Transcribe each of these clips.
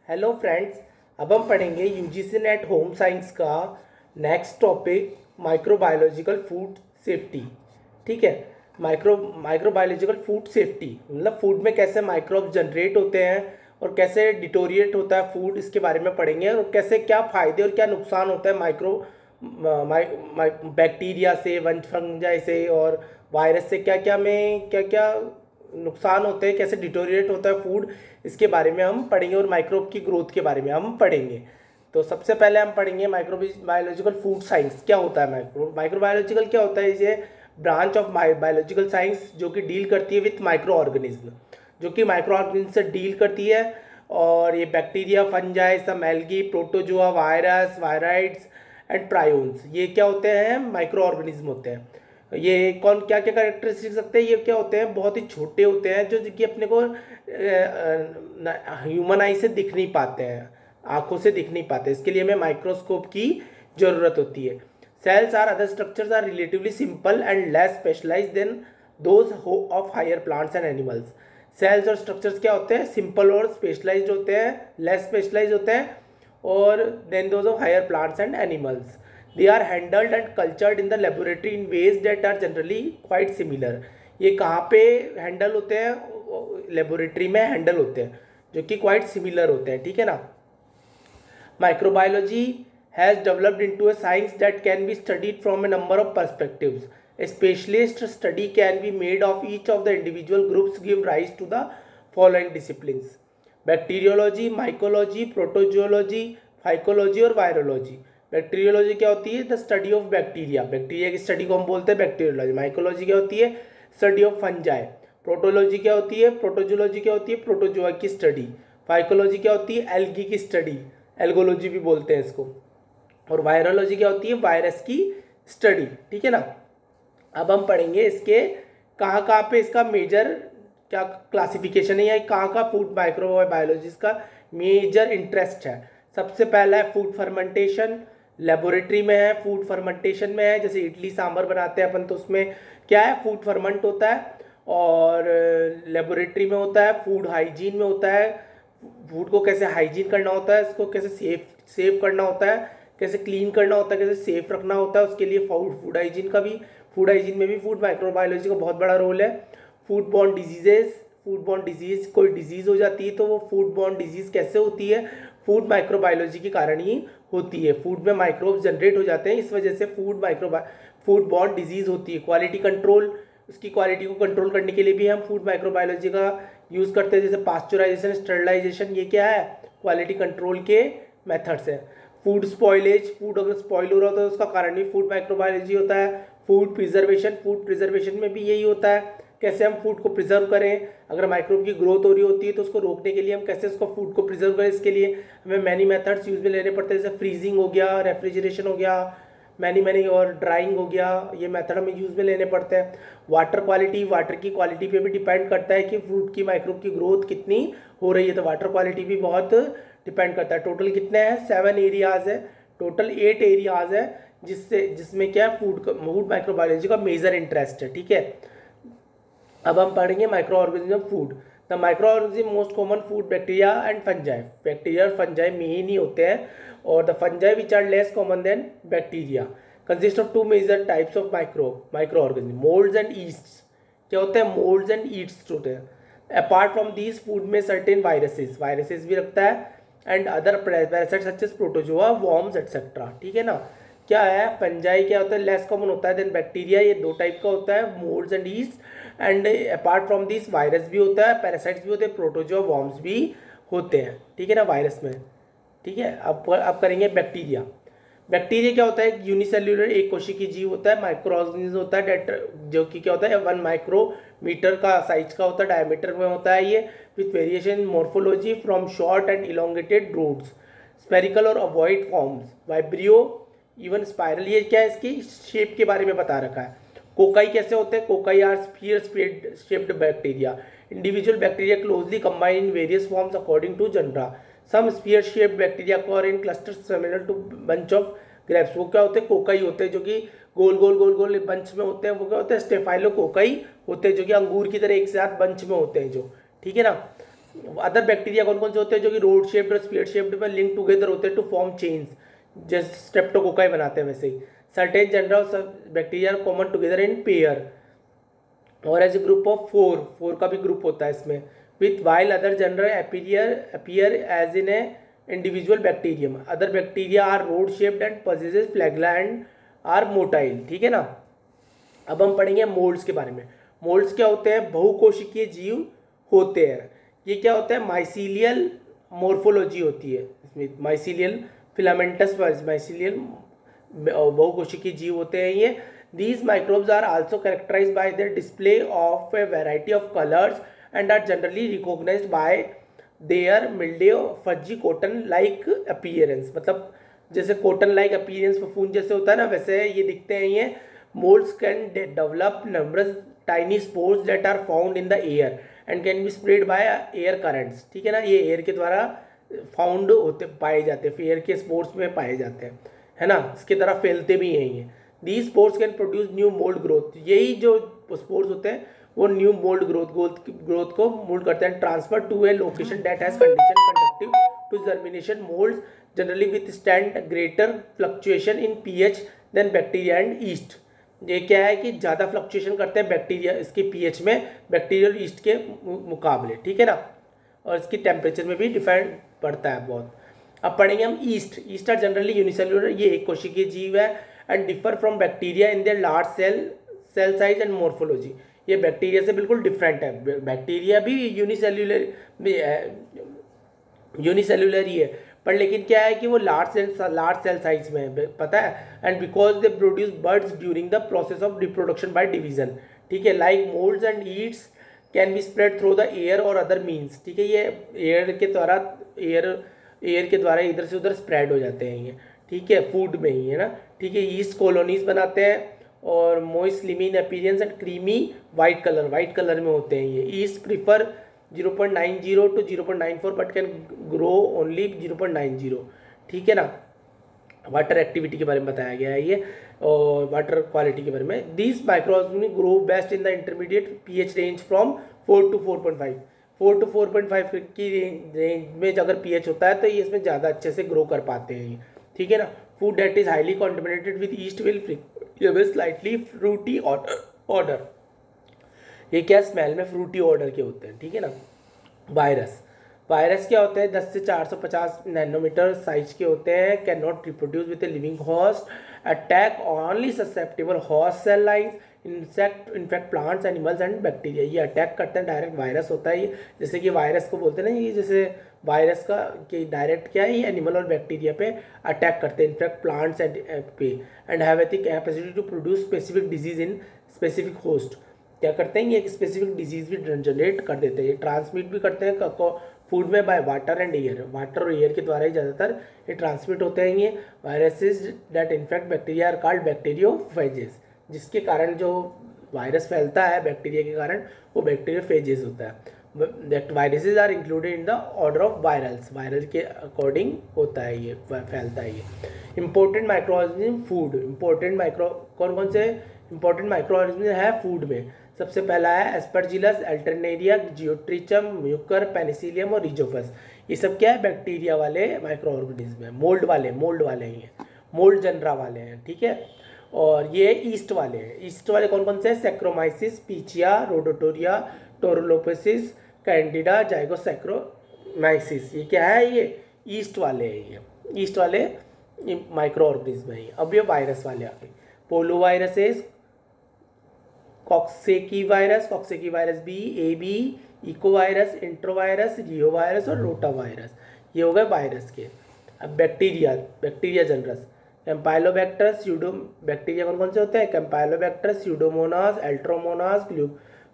Hello friends. अब हम पढ़ेंगे यूजीसी नेट होम साइंस का next topic microbiological food safety. ठीक है। माइक्रोबायोलॉजिकल फूड सेफ्टी मतलब फूड में कैसे माइक्रोब्स जनरेट होते हैं और कैसे डिटोरिएट होता है फूड, इसके बारे में पढ़ेंगे। और कैसे क्या फ़ायदे और क्या नुकसान होता है बैक्टीरिया से, फंजाई से और वायरस से, क्या क्या में क्या क्या नुकसान होते हैं, कैसे डिटोरिएट होता है फूड, इसके बारे में हम पढ़ेंगे। और माइक्रोब की ग्रोथ के बारे में हम पढ़ेंगे। तो सबसे पहले हम पढ़ेंगे माइक्रोबायोलॉजिकल फूड साइंस क्या होता है। माइक्रोबायोलॉजिकल क्या होता है? ये ब्रांच ऑफ बायोलॉजिकल साइंस जो कि डील करती है विथ माइक्रो ऑर्गेनिज्म, जो कि माइक्रो ऑर्गेनिज्म से डील करती है। और ये bacteria, fungi, some algae, protozoa, virus, viroids and prions, ये क्या होते हैं? माइक्रो ऑर्गेनिज्म होते हैं। ये कौन क्या क्या कैरेक्टरिस्टिक्स सकते हैं? ये क्या होते हैं? बहुत ही छोटे होते हैं, जो कि अपने को ह्यूमन आई से दिख नहीं पाते हैं, आंखों से दिख नहीं पाते। इसके लिए हमें माइक्रोस्कोप की जरूरत होती है। Cells are other structures are relatively simple and less specialised than those of higher plants and animals. Cells और स्ट्रक्चर्स क्या होते हैं? सिंपल और स्पेशलाइज्ड होते हैं, लेस स्पेशलाइज्ड होते हैं, और than those of higher plants and animals. They are handled and cultured in the laboratory in ways that are generally quite similar. ये कहाँ पे हैंडल होते हैं? लेबोरेटरी में हैंडल होते हैं, जो कि क्वाइट सिमिलर होते हैं। ठीक है ना। Microbiology has developed into a science that can be studied from A number of perspectives. A specialist study can be made of each of the individual groups give rise to the following disciplines: bacteriology, mycology, protozoology, phycology और virology. Bacteriology क्या होती है? The study of bacteria, bacteria की study को हम बोलते हैं bacteriology. Mycology क्या होती है? Study of fungi. प्रोटोलॉजी क्या होती है? प्रोटोजोलॉजी क्या होती है? प्रोटोजोआ की स्टडी। फाइकोलॉजी क्या होती है? एल्गी की स्टडी, एल्गोलॉजी भी बोलते हैं इसको। और वायरोलॉजी क्या होती है? वायरस की स्टडी। ठीक है ना। अब हम पढ़ेंगे इसके कहाँ पे इसका मेजर क्या क्लासिफिकेशन है, या कहाँ का फूड माइक्रोबायोलॉजिस्ट का मेजर इंटरेस्ट है। सबसे पहला है फूड फर्मेंटेशन, लेबोरेटरी में है, फूड फर्मेंटेशन में है। जैसे इडली सांभर बनाते हैं अपन, तो उसमें क्या है? फूड फर्मेंट होता है। और लेबोरेटरी में होता है, फूड हाइजीन में होता है, फूड को कैसे हाइजीन करना होता है, इसको कैसे सेफ करना होता है, कैसे क्लीन करना होता है, कैसे सेफ रखना होता है, उसके लिए फूड हाइजीन का भी, फूड हाइजीन में भी फूड माइक्रोबायोलॉजी का बहुत बड़ा रोल है। Food borne diseases, food borne disease, कोई डिजीज़ हो जाती है तो वो फूड बॉर्न डिजीज़ कैसे होती है? फूड माइक्रोबायोलॉजी के कारण ही होती है। फूड में माइक्रोब्स जनरेट हो जाते हैं, इस वजह से फूड बॉर्न डिजीज़ होती है। क्वालिटी कंट्रोल, उसकी क्वालिटी को कंट्रोल करने के लिए भी हम फूड माइक्रोबायोलॉजी का यूज़ करते हैं। जैसे पास्चराइजेशन, स्टरलाइजेशन, ये क्या है? क्वालिटी कंट्रोल के मेथड्स हैं। फूड स्पॉइलेज, फूड अगर स्पॉइल हो रहा होता है तो उसका कारण भी फूड माइक्रोबायोलॉजी होता है। फूड प्रिजर्वेशन में भी यही होता है, कैसे हम फूड को प्रिजर्व करें। अगर माइक्रोब की ग्रोथ हो रही होती है तो उसको रोकने के लिए हम कैसे उसको फूड को प्रिजर्व करें, इसके लिए हमें मैनी मेथड्स यूज में लेने पड़ते हैं। जैसे फ्रीजिंग हो गया, रेफ्रिजरेशन हो गया, मैनी और ड्राइंग हो गया, ये मेथड हमें यूज में लेने पड़ते हैं। वाटर की क्वालिटी पे भी डिपेंड करता है कि फ्रूट की माइक्रोब की ग्रोथ कितनी हो रही है, तो वाटर क्वालिटी भी बहुत डिपेंड करता है। टोटल कितने हैं? 7 एरियाज है, टोटल 8 एरियाज है, जिसमें क्या फूड माइक्रोबायोलॉजी का मेजर इंटरेस्ट है। ठीक है। अब हम पढ़ेंगे microorganism food. The microorganism most common food bacteria and fungi. Bacteria और फंजाई मेन ही होते हैं, और the fungi which are less common than bacteria consist of 2 major types of microorganism, moulds and yeasts. क्या होते हैं? Moulds and yeasts होते हैं। अपार्ट फ्रॉम दीज फूड में सर्टेन वायरसेस भी रखता है, and other parasites such as protozoa, worms etcetera. ठीक है ना। क्या है? फंजाई क्या होता है? लेस कॉमन होता है देन बैक्टीरिया। ये 2 टाइप का होता है, moulds and east. And apart from this virus भी होता है, पैरासाइट्स भी होते हैं, प्रोटोजोआ, वॉर्म्स भी होते हैं। ठीक है ना, वायरस में। ठीक है। अब करेंगे बैक्टीरिया। बैक्टीरिया क्या होता है? यूनिसेल्युलर, एक कोशिकीय जीव होता है। माइक्रो ऑर्गेनिज्म होता है जो कि क्या होता है? 1 माइक्रोमीटर का साइज का होता है, डायमीटर में होता है ये, with variation in morphology from short and elongated rods, spherical और ovoid forms, vibrio, even spiral. ये क्या है? इसकी शेप के बारे में बता रखा है। कोकाई कैसे होते हैं? Cocci are sphere shaped bacteria. Individual bacteria closely combine in various forms according to genre. Some sphere shaped bacteria occur in clusters similar to bunch of grapes। वो क्या होते हैं? कोकाई होते हैं, जो कि गोल गोल बंच में होते हैं। वो क्या होते हैं? स्टेफाइलो कोकाई होते हैं, जो कि अंगूर की तरह एक साथ बंच में होते हैं जो। ठीक है ना। अदर बैक्टीरिया कौन कौन से होते हैं जो कि रोड शेप्ड और स्पीयर शेप्ड में लिंक टुगेदर होते हैं टू फॉर्म चेन्स, जैसे स्ट्रेप्टोकोकाई बनाते हैं वैसे ही। Certain genera of bacteria common together in pair और as a group of four का भी ग्रुप होता है इसमें, with while other genera appear as in a individual bacterium. Other bacteria are rod shaped and possesses flagella and are motile, ठीक है ना। अब हम पढ़ेंगे मोल्ड्स के बारे में। मोल्ड्स क्या होते हैं? बहुकोशिकीय जीव होते हैं। ये क्या होता है? माइसीलियल मोर्फोलॉजी होती है इसमें, माइसीलियल फिलामेंटस माइसीलियल बहुकोशिकीय जीव होते हैं ये। These microbes are also characterized by their display of a variety of colors and are generally recognized by their mildew fudgy cotton like appearance। मतलब जैसे कॉटन लाइक अपीयरेंस फफूंद जैसे होता है ना, वैसे ये दिखते हैं ये। Moulds can develop numbers tiny spores that are found in the air and can be spread by air currents, ठीक है ना। ये एयर के द्वारा फाउंड होते पाए जाते हैं, एयर के स्पोर्स में पाए जाते हैं, है ना। इसकी तरह फैलते भी हैं ये। These spores can produce new mold growth। यही जो स्पोर्स होते हैं वो न्यू मोल्ड ग्रोथ को मोल्ड करते हैं। Transfer to a location that has condition conductive to germination. Moulds generally withstand greater fluctuation in pH than bacteria and yeast. ये क्या है कि ज़्यादा फ्लक्चुएशन करते हैं बैक्टीरिया इसके पीएच में बैक्टीरिया और ईस्ट के मुकाबले, ठीक है ना। और इसकी टेम्परेचर में भी डिफरेंट पड़ता है बहुत। अब पढ़ेंगे हम yeast. Yeast are generally unicellular, ये एक कोशिकीय जीव है and differ from bacteria in their large cell size and morphology. ये बैक्टीरिया से बिल्कुल डिफरेंट है। बैक्टीरिया भी यूनिसेल्युलर ही है, पर लेकिन क्या है कि वो लार्ज सेल साइज में है, पता है। And because they produce birds during the process of reproduction by division, ठीक है। Like moulds and Yeats can be spread through the air और अदर मीन्स, ठीक है। ये एयर के द्वारा इधर से उधर स्प्रेड हो जाते हैं ये, ठीक है, फूड में ही, है ना, ठीक है। ईस्ट कॉलोनीज बनाते हैं और मॉइस्ट लिमिन appearance and creamy white colour में होते हैं ये। Yeast prefer 0.90 to 0.94 but can grow only 0.90, ठीक है ना। वाटर एक्टिविटी के बारे में बताया गया है ये और वाटर क्वालिटी के बारे में। This microorganism grow best in the intermediate pH range from 4 to 4.5। 4 to 4.5 की रेंज में अगर पीएच होता है तो ये इसमें ज़्यादा अच्छे से ग्रो कर पाते हैं ये, ठीक है ना। Food that is highly contaminated with yeast will slightly fruity order. ये क्या स्मेल में फ्रूटी ऑर्डर के होते हैं, ठीक है ना। वायरस क्या होते हैं? 10 से 450 नैनोमीटर साइज के होते हैं। Can not reproduce with a living host. Attack only susceptible host cell lines infect plants animals and bacteria. ये अटैक करते हैं, डायरेक्ट वायरस होता है ये। जैसे कि वायरस को बोलते हैं ना, ये जैसे वायरस का कि डायरेक्ट क्या है, ये एनिमल और बैक्टीरिया पे अटैक करते हैं, infect plants and have the capacity to produce specific disease in specific host. क्या करते हैं? ये एक स्पेसिफिक डिजीज भी जनरेट कर देते हैं। ये ट्रांसमिट भी करते हैं फूड में by water and air. Water और एयर के द्वारा ही ज़्यादातर ये ट्रांसमिट होते हैं। ये viruses that infect bacteria are called bacteriophages. जिसके कारण जो वायरस फैलता है बैक्टीरिया के कारण वो बैक्टीरियोफेजेस होता है। Viruses are included in the order of virals. Viral के अकॉर्डिंग होता है ये, फैलता है ये। Important microorganism food. कौन कौन से इंपॉर्टेंट माइक्रो ऑर्गेनिज्म है फूड में? सबसे पहला है Aspergillus, Alternaria, Geotrichum, Mucor, Penicillium और रिजोफस। ये सब क्या है? बैक्टीरिया वाले माइक्रो ऑर्गेनिज्म है। मोल्ड वाले ही हैं, मोल्ड जनरा वाले हैं, ठीक है। और ये ईस्ट वाले हैं। ईस्ट वाले कौन कौन से हैं? Saccharomyces, Pichia, Rhodotorula, Torulopsis, Candida, Zygosaccharomyces. ये क्या है? ये ईस्ट वाले हैं। ये ईस्ट वाले माइक्रो ऑर्गेनिज्म है। अब ये वायरस वाले आ गए। Polio viruses, coxsackie virus B, A B, echovirus, enterovirus, reovirus और रोटावायरस। ये हो गए वायरस के। अब बैक्टीरिया जनरस, कैम्पाइलोबैक्टर, बैक्टीरिया कौन कौन से होते हैं? Campylobacter, Pseudomonas, Alteromonas,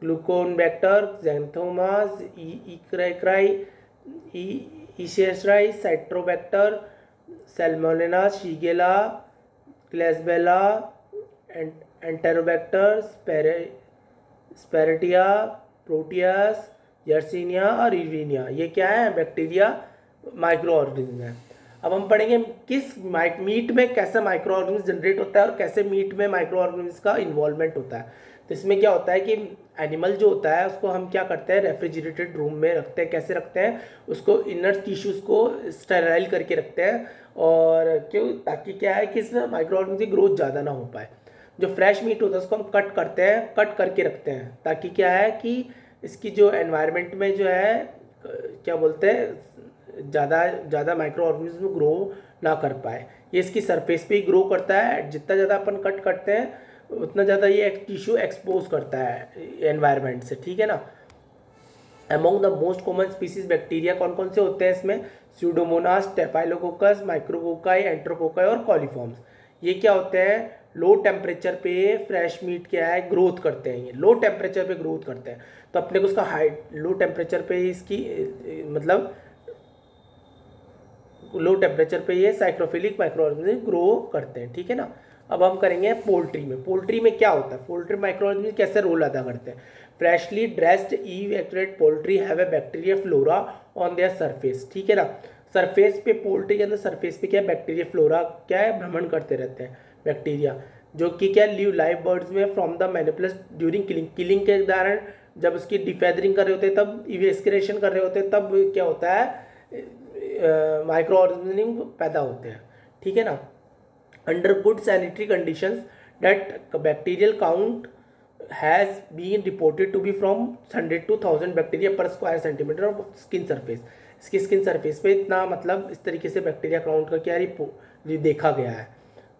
Gluconobacter, Xanthomonas, इक्राई, Escherichia, Citrobacter, Salmonella, Shigella, Klebsiella, Enterobacter, Serratia, Proteus, Yersinia और इर्विनिया। ये क्या है? बैक्टीरिया माइक्रो ऑर्गेनिज्म है। अब हम पढ़ेंगे किस मीट में कैसा माइक्रो ऑर्गेनिज्म जनरेट होता है और कैसे मीट में माइक्रो ऑर्गेनिज्म का इन्वॉल्वमेंट होता है। तो इसमें क्या होता है कि एनिमल जो होता है उसको हम क्या करते हैं, रेफ्रिजरेटेड रूम में रखते हैं। कैसे रखते हैं, उसको इनर टिश्यूज़ को स्टेराइल करके रखते हैं। और क्यों, ताकि क्या है कि इसमें माइक्रो ऑर्गेनिज्म की ग्रोथ ज़्यादा ना हो पाए। जो फ्रेश मीट होता है उसको हम कट करते हैं, कट करके रखते हैं, ताकि क्या है कि इसकी जो एनवायरनमेंट में जो है क्या बोलते हैं, ज़्यादा माइक्रो ऑर्गेनिज्म ग्रो ना कर पाए। ये इसकी सरफेस पे ही ग्रो करता है। जितना ज़्यादा अपन कट करते हैं उतना ज़्यादा ये टिश्यू एक्सपोज करता है एनवायरनमेंट से, ठीक है ना। Among the most common species bacteria कौन कौन से होते हैं इसमें, स्यूडोमोनास, स्टेफाइलोकोकस, माइक्रोकोकाई, एंट्रोकोकाई और कॉलीफॉर्म्स। ये क्या होते हैं, लो टेम्परेचर पे फ्रेश मीट क्या है ग्रोथ करते हैं। ये लो टेम्परेचर पे ग्रोथ करते हैं, तो अपने को उसका हाइट लो टेम्परेचर पे इसकी मतलब लो टेम्परेचर पे ये साइक्रोफिलिक माइक्रो ऑर्गेनिज्म ग्रो करते हैं, ठीक है ना। अब हम करेंगे पोल्ट्री में। पोल्ट्री में क्या होता है, पोल्ट्री माइक्रो ऑर्गेनिज्म कैसे रोल अदा करते हैं। Freshly dressed eviscerated poultry have a bacteria flora on their surface, ठीक है ना। सरफेस पे, पोल्ट्री के अंदर सरफेस पे क्या है, बैक्टीरिया फ्लोरा क्या है, भ्रमण करते रहते हैं बैक्टीरिया, जो कि क्या लिव लाइव बर्ड्स में फ्रॉम द मैनिपुलस ड्यूरिंग किलिंग के दौरान जब उसकी डिफेदरिंग कर रहे होते हैं, तब इवेस्क्रेशन कर रहे होते हैं, तब क्या होता है माइक्रो ऑर्गेनिज्म पैदा होते हैं, ठीक है ना। Under good sanitary conditions that bacterial count has been reported to be from 100 to 1000 bacteria per square centimetre of skin surface. इसकी स्किन सरफेस पे इतना मतलब इस तरीके से बैक्टीरिया काउंट का क्या देखा गया है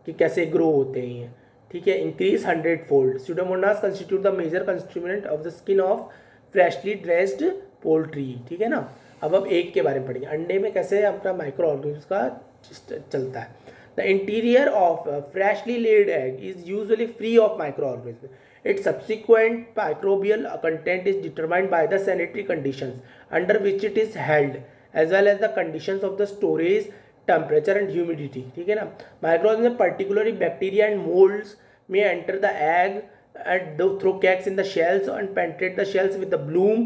कि कैसे ग्रो होते हैं ये, ठीक है। Increase 100 fold. Pseudomonas constitute the major constituent of the skin of freshly dressed poultry, ठीक है ना। अब हम एग के बारे में पढ़ेंगे, अंडे में कैसे अपना माइक्रो ऑर्गेनिज्म का चलता है। The interior of freshly laid egg is usually free of microorganism. Its subsequent microbial content is determined by the sanitary conditions under which it is held, as well as the conditions of the storage, temperature and humidity, ठीक है ना। Microorganisms, particularly bacteria and molds, may enter the egg and through cracks in the shells and penetrate the shells with the bloom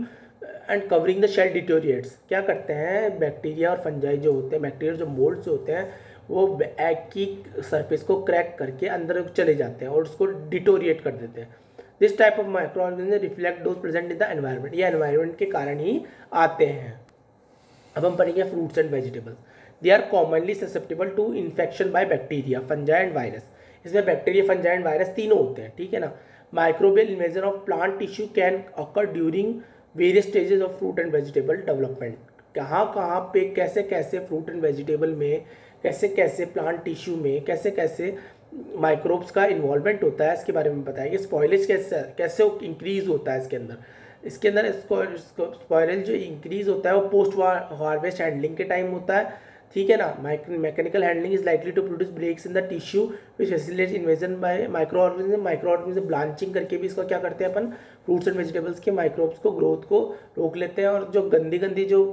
and covering the shell deteriorates। क्या करते हैं, bacteria और fungi जो होते हैं, बैक्टीरिया जो मोल्ड्स होते हैं, वो एग की सरफेस को क्रैक करके अंदर चले जाते हैं और उसको डिटोरिएट कर देते हैं। This type of microorganism reflect those present in the environment. ये एनवायरनमेंट के कारण ही आते हैं। अब हम पढ़ेंगे fruits and vegetables. They are commonly susceptible to infection by bacteria, fungi and virus. इसमें बैक्टीरिया, फंजाई एंड वायरस तीनों होते हैं, ठीक है ना। Microbial invasion of plant tissue can occur during various stages of fruit and vegetable development. कहाँ कहाँ पे कैसे कैसे फ्रूट एंड वेजिटेबल में, कैसे कैसे प्लांट टिश्यू में कैसे कैसे माइक्रोब्स का इन्वॉल्वमेंट होता है, इसके बारे में बताएंगे। स्पॉयलेज कैसे इंक्रीज होता है इसके अंदर स्पॉयलेज जो इंक्रीज होता है वो पोस्ट हार्वेस्ट हैंडलिंग के टाइम होता है, ठीक है ना। Mechanical handling is likely to produce breaks in the tissue which facilitate invasion by microorganism blanching करके भी इसको क्या करते हैं अपन, फ्रूट्स एंड वेजिटेबल्स के माइक्रोब्स को ग्रोथ को रोक लेते हैं, और जो गंदी जो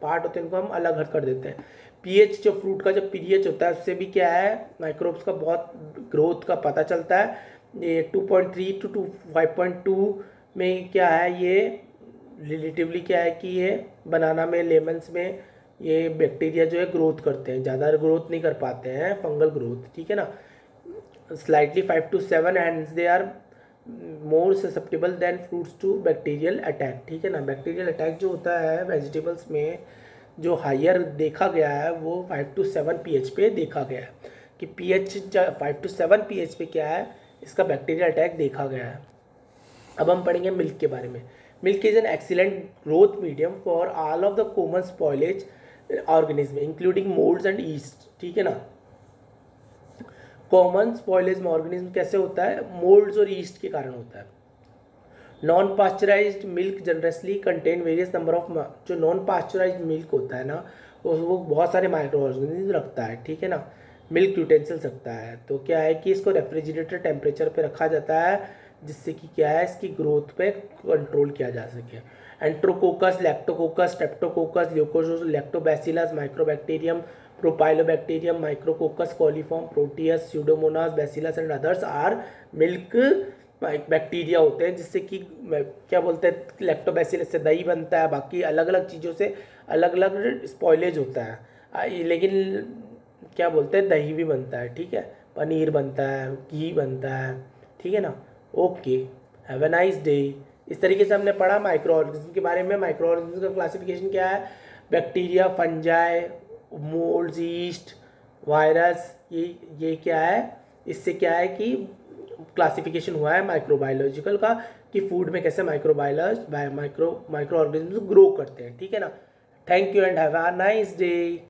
पार्ट होते हैं उनको हम अलग हट कर देते हैं। पीएच, जो फ्रूट का जो पीएच होता है उससे भी क्या है, माइक्रोब्स का बहुत ग्रोथ का पता चलता है। ये 2.3 to 5.2 में क्या है, ये रिलेटिवली क्या है कि ये बनाना में, लेमन्स में ये बैक्टीरिया जो है ग्रोथ करते हैं, ज़्यादा ग्रोथ नहीं कर पाते हैं, फंगल ग्रोथ, ठीक है ना। Slightly 5 to 7 and they are more susceptible than fruits to bacterial attack, ठीक है ना। बैक्टीरियल अटैक जो होता है वेजिटेबल्स में जो हायर देखा गया है वो 5 to 7 pH पे देखा गया है कि pH 5 to 7 pH पे क्या है, इसका बैक्टीरियल अटैक देखा गया है। अब हम पढ़ेंगे मिल्क के बारे में। Milk is an excellent growth medium for all of the common spoilage organism including moulds and east, ठीक है ना। कॉमन स्पॉयलेज ऑर्गेनिज्म कैसे होता है, मोल्ड्स और ईस्ट के कारण होता है। Non pasteurised milk generally contain various number of, जो नॉन पास्चराइज्ड मिल्क होता है ना वो बहुत सारे माइक्रो ऑर्गेनिज्म रखता है, ठीक है ना। मिल्क यूटेंसिल्स रखता है, तो क्या है कि इसको रेफ्रिजरेटर टेम्परेचर पे रखा जाता है जिससे कि क्या है इसकी ग्रोथ पे कंट्रोल किया जा सके। Enterococcus, Lactococcus, Streptococcus, Leuconostoc, Lactobacillus, Microbacterium, Propionibacterium, Micrococcus coliform, Proteus, Pseudomonas, Bacillus and others are milk bacteria होते हैं, जिससे कि क्या बोलते हैं, लैक्टोबैसिलस से दही बनता है, बाकी अलग अलग चीज़ों से अलग अलग स्पॉयलेज होता है, लेकिन क्या बोलते हैं दही भी बनता है, ठीक है, पनीर बनता है, घी बनता है, ठीक है ना। Okay, have a nice day. इस तरीके से हमने पढ़ा माइक्रो ऑर्गेनिज्म के बारे में। माइक्रो ऑर्गेनिज्म का क्लासिफिकेशन क्या है, bacteria, fungi, moulds, yeast, virus, ये क्या है, इससे क्या है कि क्लासिफिकेशन हुआ है माइक्रोबायोलॉजिकल का कि फूड में कैसे माइक्रो ऑर्गेनिज्म ग्रो करते हैं। ठीक है ना। Thank you and have a nice day.